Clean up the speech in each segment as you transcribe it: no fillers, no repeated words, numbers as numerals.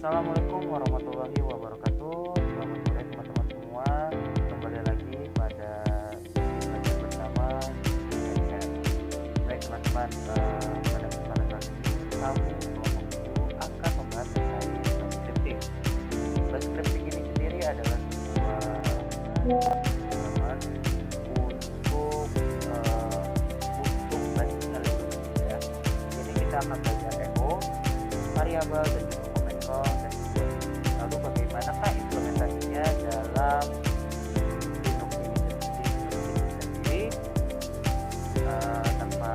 Assalamualaikum warahmatullahi wabarakatuh. Selamat sore teman-teman semua. Kembali lagi pada lagi bersama Excel. Baik teman-teman, pada kesempatan kali ini kamu akan membahas terkait base scripting. Base scripting ini sendiri adalah sebuah teman untuk belajar ya. Jadi kita akan belajar echo, variabel dan juga komentar dan juga lalu bagaimanakah implementasinya dalam Linux ini sendiri. Tanpa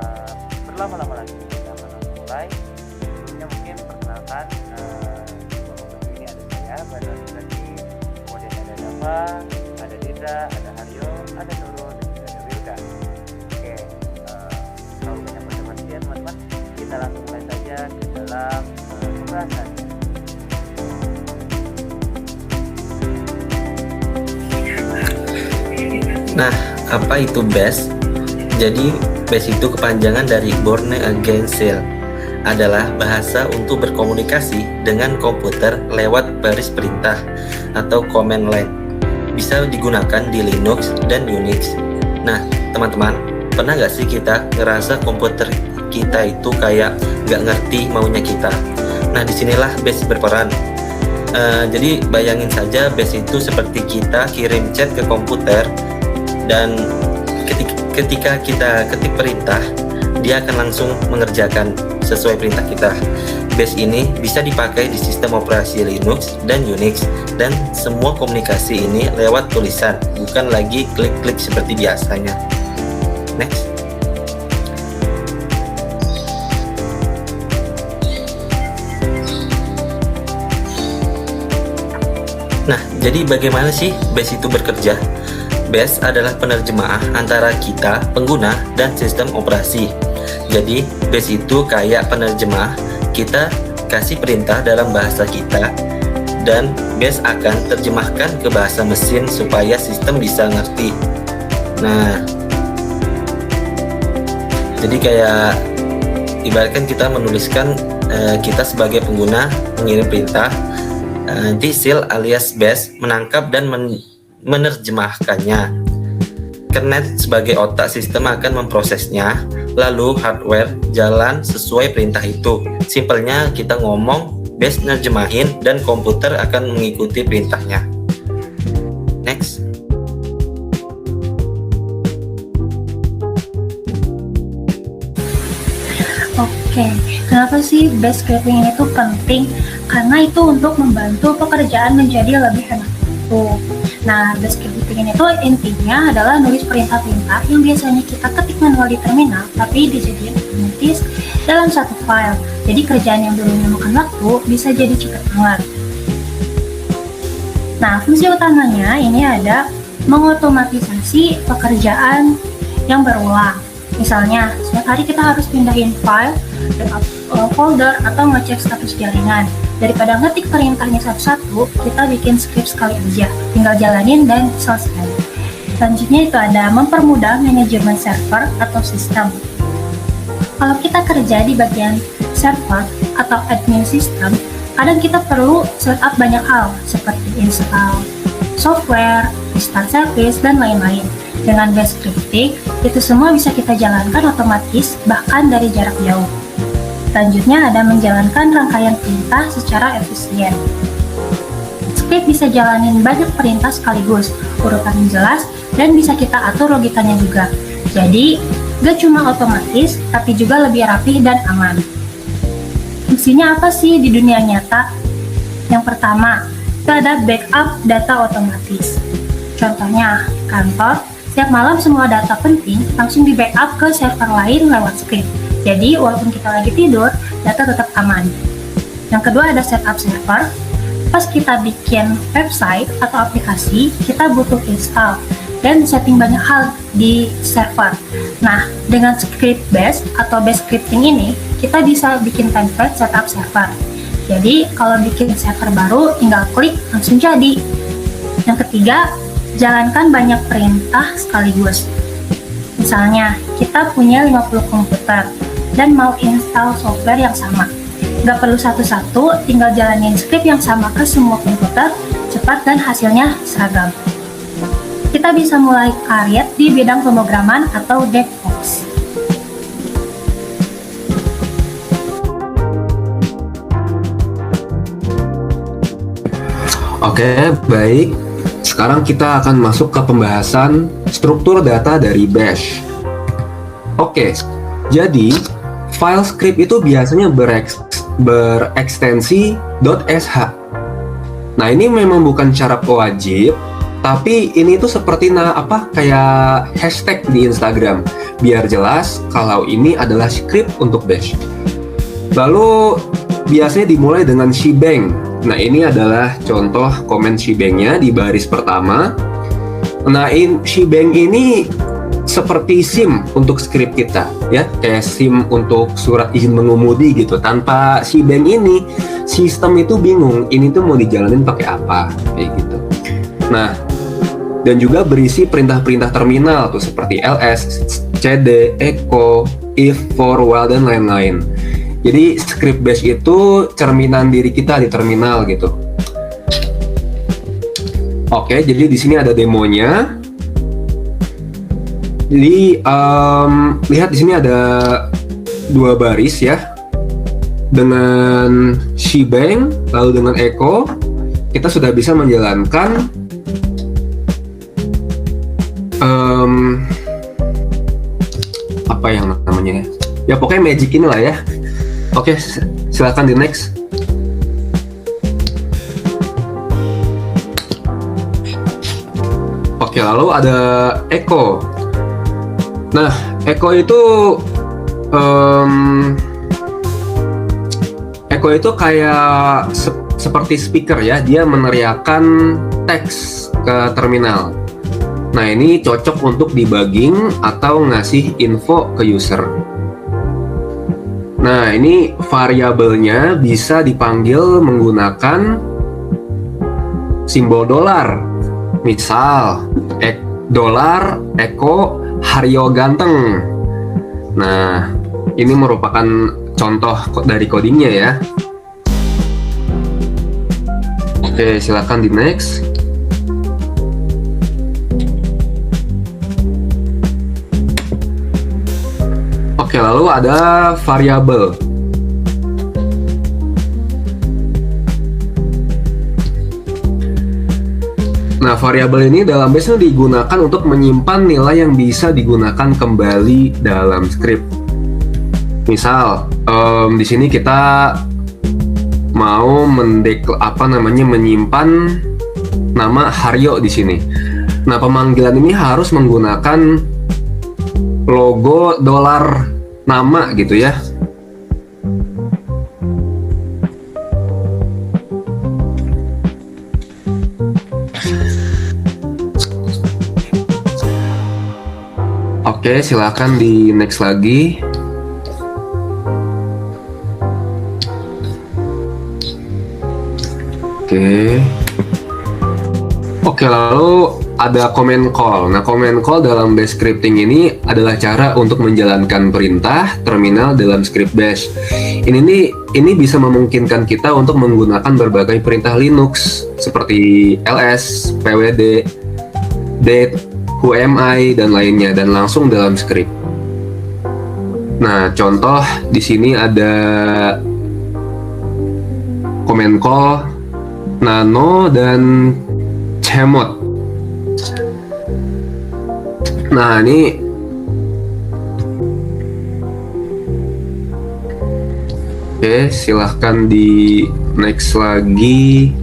berlama-lama lagi kita akan langsung mulai. Sebelumnya mungkin perkenalkan bahwa ini ada saya Badar Sirati, kemudian ada Dava, ada Dida, ada Haryo, ada Nurul dan juga ada Wilka. Oke, kalau banyak basa-basi ya teman-teman, kita langsung mulai saja ke dalam pembahasan. Nah, apa itu BAS? Jadi, BAS itu kepanjangan dari Born Again Shell, adalah bahasa untuk berkomunikasi dengan komputer lewat baris perintah atau command line. Bisa digunakan di Linux dan Unix. Nah, teman-teman, pernah nggak sih kita ngerasa komputer kita itu kayak nggak ngerti maunya kita? Nah, disinilah BAS berperan. Jadi, bayangin saja BAS itu seperti kita kirim chat ke komputer, dan ketika kita ketik perintah, dia akan langsung mengerjakan sesuai perintah kita. BAS ini bisa dipakai di sistem operasi Linux dan Unix, dan semua komunikasi ini lewat tulisan, bukan lagi klik-klik seperti biasanya. Next. Nah, jadi bagaimana sih BAS itu bekerja? BAS adalah penerjemah antara kita, pengguna, dan sistem operasi. Jadi, BAS itu kayak penerjemah, kita kasih perintah dalam bahasa kita, dan BAS akan terjemahkan ke bahasa mesin supaya sistem bisa ngerti. Nah, jadi kayak ibaratkan kita menuliskan, kita sebagai pengguna mengirim perintah, nanti shell alias BAS menangkap dan menerjemahkannya. Kernel sebagai otak sistem akan memprosesnya, lalu hardware jalan sesuai perintah itu. Simpelnya kita ngomong, BAS nerjemahin, dan komputer akan mengikuti perintahnya. Next. Oke, kenapa sih BAS scripting ini tuh penting? Karena itu untuk membantu pekerjaan menjadi lebih hemat waktu. Nah, BAS scripting ini tuh intinya adalah nulis perintah-perintah yang biasanya kita ketik manual di terminal, tapi dijadikan otomatis dalam satu file. Jadi kerjaan yang dulunya makan waktu bisa jadi cepat banget. Nah, fungsi utamanya ini ada mengotomatisasi pekerjaan yang berulang. Misalnya, setiap hari kita harus pindahin file, backup folder, atau ngecek status jaringan. Daripada ngetik perintahnya satu-satu, kita bikin script sekali aja, tinggal jalanin dan selesai. Selanjutnya itu ada mempermudah manajemen server atau sistem. Kalau kita kerja di bagian server atau admin sistem, kadang kita perlu setup banyak hal seperti install software, restart service, dan lain-lain. Dengan BAS scripting, itu semua bisa kita jalankan otomatis bahkan dari jarak jauh. Selanjutnya ada menjalankan rangkaian perintah secara efisien. Script bisa jalanin banyak perintah sekaligus, urutan jelas, dan bisa kita atur logikanya juga. Jadi, gak cuma otomatis, tapi juga lebih rapih dan aman. Fungsinya apa sih di dunia nyata? Yang pertama, itu ada backup data otomatis. Contohnya, kantor, setiap malam semua data penting langsung di backup ke server lain lewat script. Jadi, walaupun kita lagi tidur, data tetap aman. Yang kedua ada setup server. Pas kita bikin website atau aplikasi, kita butuh install dan setting banyak hal di server. Nah, dengan script BAS atau BAS scripting ini, kita bisa bikin template setup server. Jadi, kalau bikin server baru, tinggal klik, langsung jadi. Yang ketiga, jalankan banyak perintah sekaligus. Misalnya, kita punya 50 komputer dan mau install software yang sama. Nggak perlu satu-satu, tinggal jalanin script yang sama ke semua komputer, cepat dan hasilnya seragam. Kita bisa mulai karir di bidang pemrograman atau DevOps. Oke, baik. Sekarang kita akan masuk ke pembahasan struktur data dari Bash. Oke, jadi file script itu biasanya berekstensi .sh. Nah, ini memang bukan syarat wajib, tapi ini tuh seperti kayak hashtag di Instagram, biar jelas kalau ini adalah script untuk Bash. Lalu biasanya dimulai dengan shebang. Nah, ini adalah contoh komen shebangnya di baris pertama. Nah, shebang ini seperti SIM untuk script kita, ya, kayak SIM untuk surat izin mengemudi gitu. Tanpa shebang ini, sistem itu bingung, ini tuh mau dijalanin pakai apa, kayak gitu. Nah, dan juga berisi perintah-perintah terminal tuh seperti ls, cd, echo, if, for, while, dan lain-lain. Jadi script Bash itu cerminan diri kita di terminal gitu. Oke, jadi di sini ada demonya. Jadi lihat di sini ada 2 baris ya, dengan shebang lalu dengan echo kita sudah bisa menjalankan apa yang namanya ya, pokoknya magic inilah ya. Oke, silakan di next. Oke, lalu ada echo. Nah, echo itu kayak seperti speaker ya, dia meneriakkan teks ke terminal. Nah, ini cocok untuk debugging atau ngasih info ke user. Nah, ini variabelnya bisa dipanggil menggunakan simbol dolar. Misal, dolar echo Haryo ganteng. Nah, ini merupakan contoh dari codingnya ya. Oke, silakan di next. Oke, lalu ada variabel. Nah, variabel ini dalam Bash digunakan untuk menyimpan nilai yang bisa digunakan kembali dalam script. Misal, di sini kita mau menyimpan nama Haryo di sini. Nah, pemanggilan ini harus menggunakan logo dolar nama gitu ya. Oke, silakan di next lagi. Oke, lalu ada comment call. Nah, comment call dalam Bash scripting ini adalah cara untuk menjalankan perintah terminal dalam script Bash. Ini bisa memungkinkan kita untuk menggunakan berbagai perintah Linux seperti ls, pwd, date, whoami, dan lainnya, dan langsung dalam script. Nah, contoh di sini ada comment call nano dan chmod. Nah, ini oke, silahkan di next lagi.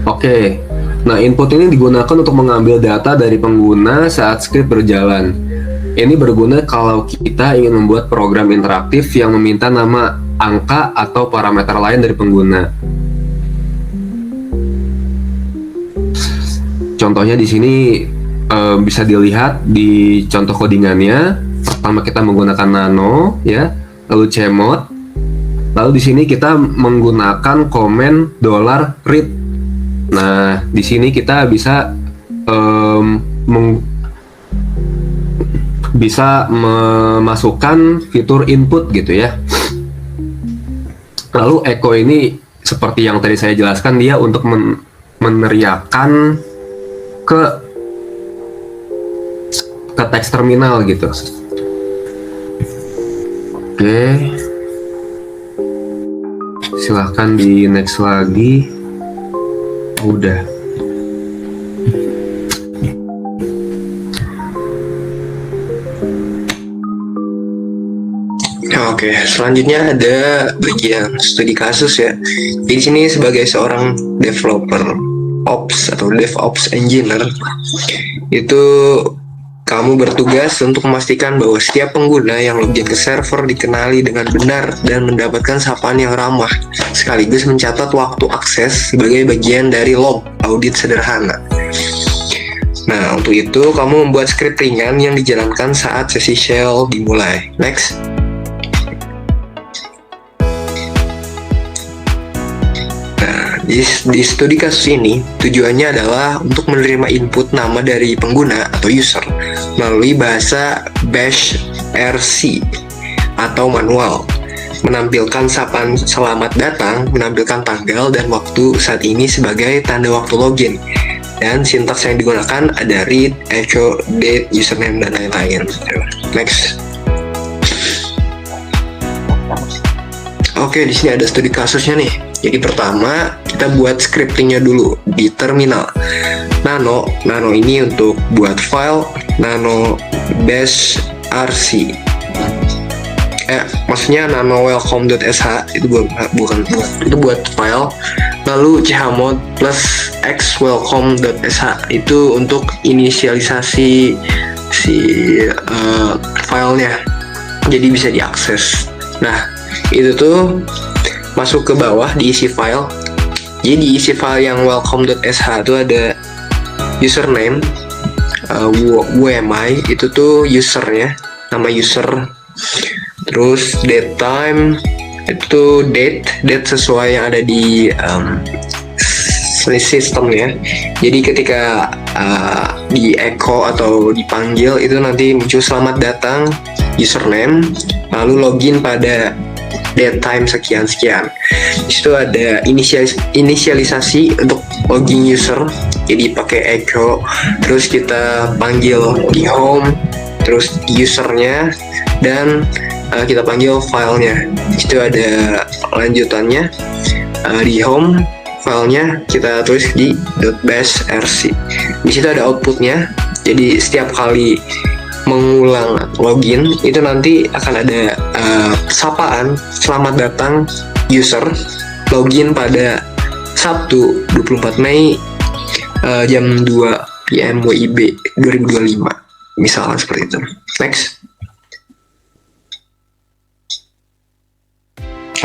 Oke, nah input ini digunakan untuk mengambil data dari pengguna saat script berjalan. Ini berguna kalau kita ingin membuat program interaktif yang meminta nama, angka, atau parameter lain dari pengguna. Contohnya di sini bisa dilihat di contoh codingannya. Pertama kita menggunakan nano, ya, lalu chmod. Lalu di sini kita menggunakan komen $read. Nah, di sini kita bisa bisa memasukkan fitur input gitu ya. Lalu echo ini seperti yang tadi saya jelaskan, dia untuk meneriakkan ke teks terminal gitu. Oke, silahkan di next lagi. Udah. Oke, selanjutnya ada bagian studi kasus ya. Di sini sebagai seorang developer ops atau DevOps engineer, itu kamu bertugas untuk memastikan bahwa setiap pengguna yang login ke server dikenali dengan benar dan mendapatkan sapaan yang ramah, sekaligus mencatat waktu akses sebagai bagian dari log audit sederhana. Nah, untuk itu kamu membuat skrip ringan yang dijalankan saat sesi shell dimulai. Next. Di studi kasus ini, tujuannya adalah untuk menerima input nama dari pengguna atau user melalui bahasa bash RC atau manual, menampilkan sapaan selamat datang, menampilkan tanggal dan waktu saat ini sebagai tanda waktu login, dan sintaks yang digunakan ada read, echo, date, username, dan lain-lain. Next. Oke, di sini ada studi kasusnya nih. Jadi pertama, kita buat scriptingnya dulu di terminal. Nano ini untuk buat file nano bash rc. Maksudnya nano welcome.sh itu bukan itu buat file. Lalu chmod plus x welcome.sh itu untuk inisialisasi si filenya. Jadi bisa diakses. Nah, itu tuh masuk ke bawah diisi file. Jadi diisi file yang welcome.sh itu ada username, wmi itu tuh usernya, nama user. Terus date time itu date sesuai yang ada di sistemnya. Jadi ketika di echo atau dipanggil itu nanti muncul selamat datang username, lalu login pada date time sekian. Di situ ada inisialisasi untuk login user, jadi pakai echo, terus kita panggil di home, terus usernya, dan kita panggil filenya. Di situ ada lanjutannya, di home filenya kita tulis di .bash rc. Di situ ada outputnya, jadi setiap kali mengulang login itu nanti akan ada sapaan selamat datang user login pada Sabtu 24 Mei jam 2 PM WIB 2025 misalnya seperti itu. Next.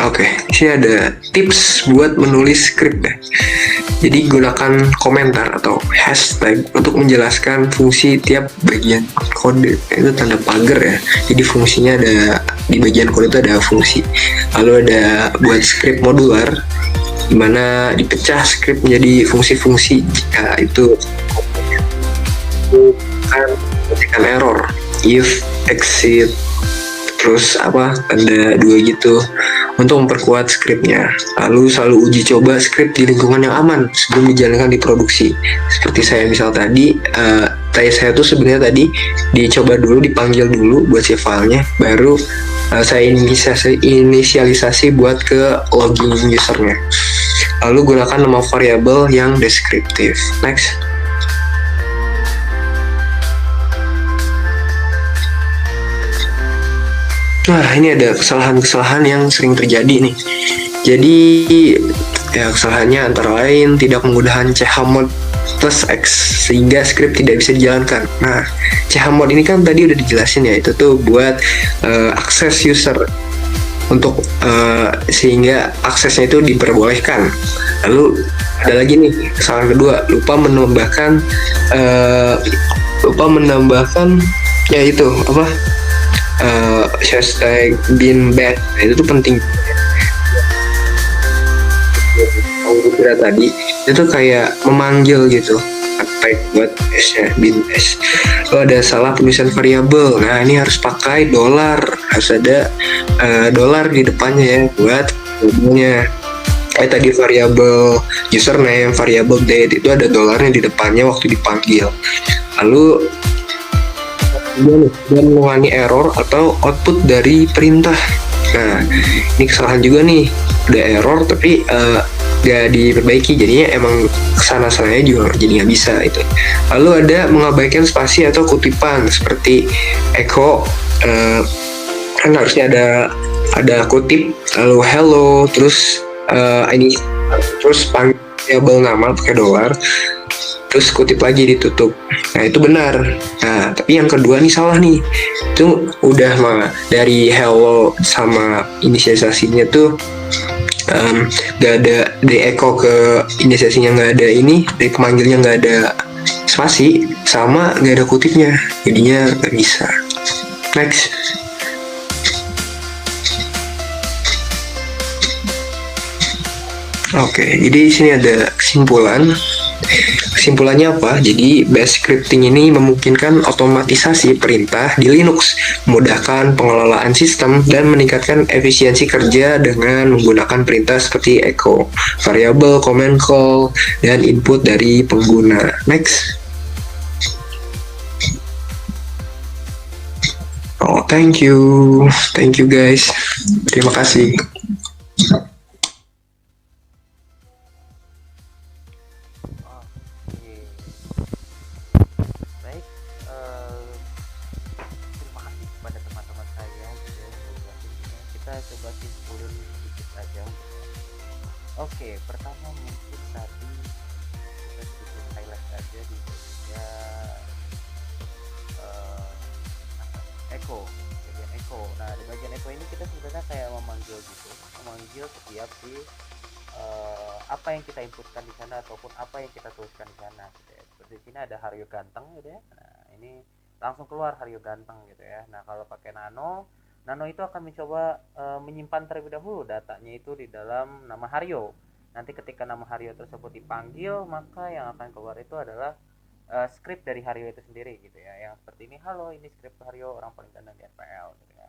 Oke, sini ada tips buat menulis skrip ya. Jadi gunakan komentar atau hashtag untuk menjelaskan fungsi tiap bagian kode. Itu tanda pagar ya. Jadi fungsinya ada di bagian kode itu ada fungsi. Lalu ada buat skrip modular, dimana dipecah skrip menjadi fungsi-fungsi jika itu bukan menunjukkan error, if, exit, terus tanda 2 gitu untuk memperkuat skripnya. Lalu selalu uji coba skrip di lingkungan yang aman sebelum dijalankan di produksi. Seperti saya misal tadi saya tuh sebenarnya tadi dicoba dulu, dipanggil dulu buat si filenya, baru saya inisialisasi buat ke login usernya. Lalu gunakan nama variabel yang deskriptif. Next. Nah, ini ada kesalahan-kesalahan yang sering terjadi nih. Jadi, ya kesalahannya antara lain tidak menggunakan chmod plus x sehingga skrip tidak bisa dijalankan. Nah, chmod ini kan tadi udah dijelasin ya, itu tuh buat akses user untuk sehingga aksesnya itu diperbolehkan. Lalu ada lagi nih kesalahan kedua, lupa menambahkan yaitu hashtag bin bad. Nah, itu tuh penting. Kira tadi itu kayak memanggil gitu baik buat S-nya, bin S. Lalu ada salah penulisan variabel. Nah, ini harus pakai dolar, harus ada dolar di depannya ya buat variabelnya. Tadi variabel username, variabel date itu ada dolarnya di depannya waktu dipanggil. Lalu dan mengulangi error atau output dari perintah. Nah, ini kesalahan juga nih, ada error tapi gak diperbaiki, jadinya emang kesana-sananya juga jadi nggak bisa itu. Lalu ada mengabaikan spasi atau kutipan seperti echo, kan harusnya ada kutip, lalu hello, terus ini terus variabel nama pakai dolar, terus kutip lagi ditutup. Nah, itu benar. Nah, tapi yang kedua nih salah nih. Itu udah dari hello sama inisialisasinya tuh gak ada, dari echo ke inisiasinya nggak ada ini, dari pemanggilnya nggak ada spasi, sama nggak ada kutipnya, jadinya nggak bisa. Next. Oke, jadi di sini ada kesimpulan. Kesimpulannya apa? Jadi bash scripting ini memungkinkan otomatisasi perintah di Linux, memudahkan pengelolaan sistem, dan meningkatkan efisiensi kerja dengan menggunakan perintah seperti echo, variable, command call, dan input dari pengguna. Next. Oh, thank you guys. Terima kasih. Oke, baik. Terima kasih kepada teman-teman saya gitu ya, udah jelasin. Kita coba simpulin sedikit aja. Oke, pertama mungkin tadi kita sedikit highlight aja di bagian echo, bagian echo. Nah, di bagian echo ini kita sebenarnya kayak memanggil gitu, memanggil setiap si apa yang kita inputkan di sana ataupun apa yang kita tuliskan di sana gitu ya. Seperti di sini ada Haryo Ganteng gitu ya. Nah, ini langsung keluar Haryo Ganteng gitu ya. Nah, kalau pakai Nano itu akan mencoba menyimpan terlebih dahulu datanya itu di dalam nama Haryo. Nanti ketika nama Haryo tersebut dipanggil, maka yang akan keluar itu adalah script dari Haryo itu sendiri gitu ya. Yang seperti ini, halo ini script Haryo, orang paling ganteng di RPL gitu ya.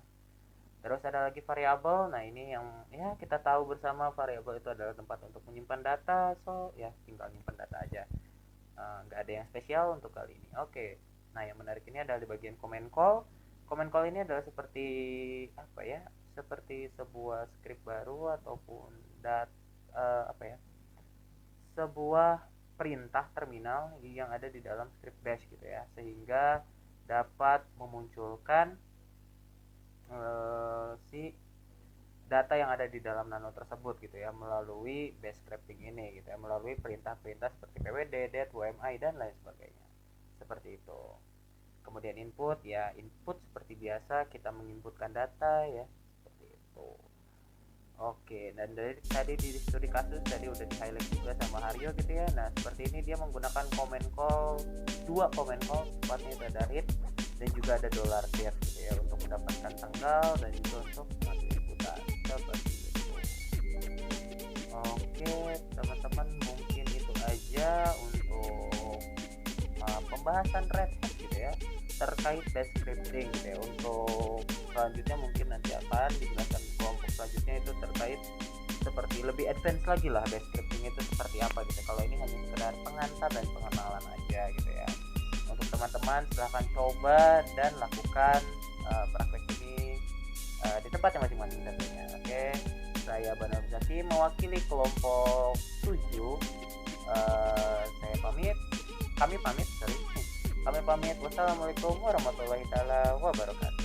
Terus ada lagi variabel. Nah, ini yang ya kita tahu bersama, variabel itu adalah tempat untuk menyimpan data. So ya tinggal nyimpan data aja, nggak ada yang spesial untuk kali ini. Oke. Nah, yang menarik ini adalah di bagian command call. Command call ini adalah seperti apa ya, seperti sebuah script baru ataupun sebuah perintah terminal yang ada di dalam script bash gitu ya, sehingga dapat memunculkan si data yang ada di dalam nano tersebut gitu ya, melalui bash scripting ini gitu ya, melalui perintah-perintah seperti pwd, det, wmi dan lain sebagainya, seperti itu. Kemudian input ya, input seperti biasa kita menginputkan data ya, seperti itu. Oke, dan dari tadi di studi kasus tadi udah di highlight juga sama Haryo gitu ya. Nah, seperti ini dia menggunakan command call, dua command call, tepatnya itu ada read dan juga ada $dir gitu ya, untuk mendapatkan tanggal dan juga untuk masuk inputan seperti itu. Oke, teman-teman, mungkin itu aja untuk pembahasan Red Hat gitu ya, terkait bash scripting gitu ya. Untuk selanjutnya mungkin nanti akan dijelaskan kelompok selanjutnya itu terkait seperti lebih advance lagi lah bash scripting itu seperti apa gitu. Kalau ini hanya sekedar pengantar dan pengenalan aja gitu ya. Untuk teman-teman silahkan coba dan lakukan praktek ini di tempatnya masing-masing tentunya. Oke, saya Banal Zaki mewakili kelompok 7. Saya pamit, kami pamit. Wassalamualaikum warahmatullahi wabarakatuh.